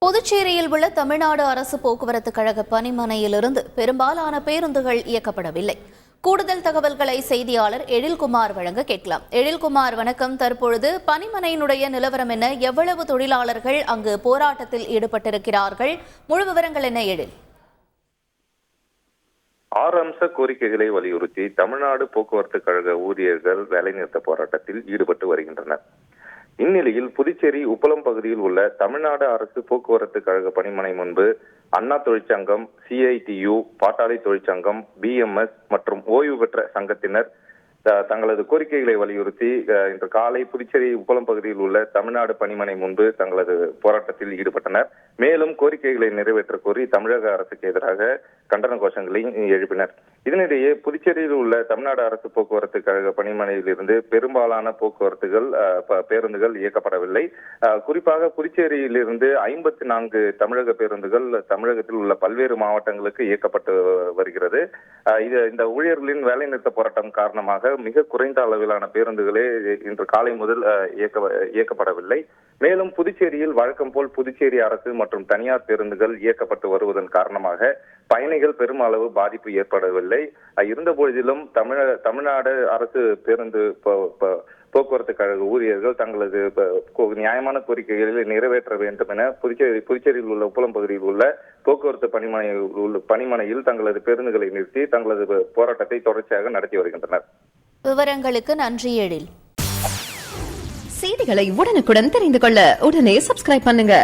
புதுச்சேரியில் உள்ள தமிழ்நாடு அரசு போக்குவரத்து கழக பணிமனையிலிருந்து பெரும்பாலான பேருந்துகள் இயக்கப்படவில்லை. கூடுதல் தகவல்களை செய்தியாளர் எழில்குமார் வழங்க கேட்கலாம். எழில்குமார், வணக்கம். தற்பொழுது பணிமனையினுடைய நிலவரம் என்ன? எவ்வளவு தொழிலாளர்கள் அங்கு போராட்டத்தில் ஈடுபட்டிருக்கிறார்கள்? முழு விவரங்கள் என்ன எழில்? 6 அம்ச கோரிக்கைகளை வலியுறுத்தி தமிழ்நாடு போக்குவரத்து கழக ஊழியர்கள் வேலைநிறுத்த போராட்டத்தில் ஈடுபட்டு வருகின்றனர். இந்நிலையில் புதுச்சேரி உப்பளம் பகுதியில் உள்ள தமிழ்நாடு அரசு போக்குவரத்து கழக பணிமனை முன்பு அண்ணா தொழிற்சங்கம், CITU, பாட்டாளி தொழிற்சங்கம், BMS மற்றும் ஓய்வு பெற்ற சங்கத்தினர் தங்களது கோரிக்கைகளை வலியுறுத்தி இன்று காலை புதுச்சேரி உப்பளம் பகுதியில் உள்ள தமிழ்நாடு பணிமனை முன்பு தங்களது போராட்டத்தில் ஈடுபட்டனர். மேலும் கோரிக்கைகளை நிறைவேற்ற கோரி தமிழக அரசுக்கு எதிராக கண்டன கோஷங்களை எழுப்பினர். இதனிடையே புதுச்சேரியில் உள்ள தமிழ்நாடு அரசு போக்குவரத்து கழக பணிமனையில் இருந்து பெரும்பாலான பேருந்துகள் இயக்கப்படவில்லை. குறிப்பாக புதுச்சேரியில் இருந்து 54 தமிழக பேருந்துகள் தமிழகத்தில் உள்ள பல்வேறு மாவட்டங்களுக்கு இயக்கப்பட்டு வருகிறது. இந்த ஊழியர்களின் வேலைநிறுத்த போராட்டம் காரணமாக மிக குறைந்த அளவிலான பேருந்துகளே இன்று காலை முதல் இயக்கப்படவில்லை. மேலும் புதுச்சேரியில் வழக்கம் போல் புதுச்சேரி அரசு மற்றும் தனியார் பேருந்துகள் இயக்கப்பட்டு வருவதன் காரணமாக பயணிகள் பெரும் அளவு பாதிப்பு ஏற்படவில்லை. இருந்த போதிலும் தமிழ்நாடு அரசு பேருந்து போக்குவரத்து கழக ஊழியர்கள் தங்களது நியாயமான கோரிக்கைகளை நிறைவேற்ற வேண்டும் என புதுச்சேரியில் உள்ள உப்பளம் பகுதியில் உள்ள போக்குவரத்து பணிமனையில் தங்களது பேருந்துகளை நிறுத்தி தங்களது போராட்டத்தை தொடர்ச்சியாக நடத்தி வருகின்றனர். விவரங்களுக்கு நன்றி எழில். செய்திகளை உடனுக்குடன் தெரிந்து கொள்ள உடனே சப்ஸ்கிரைப் பண்ணுங்க.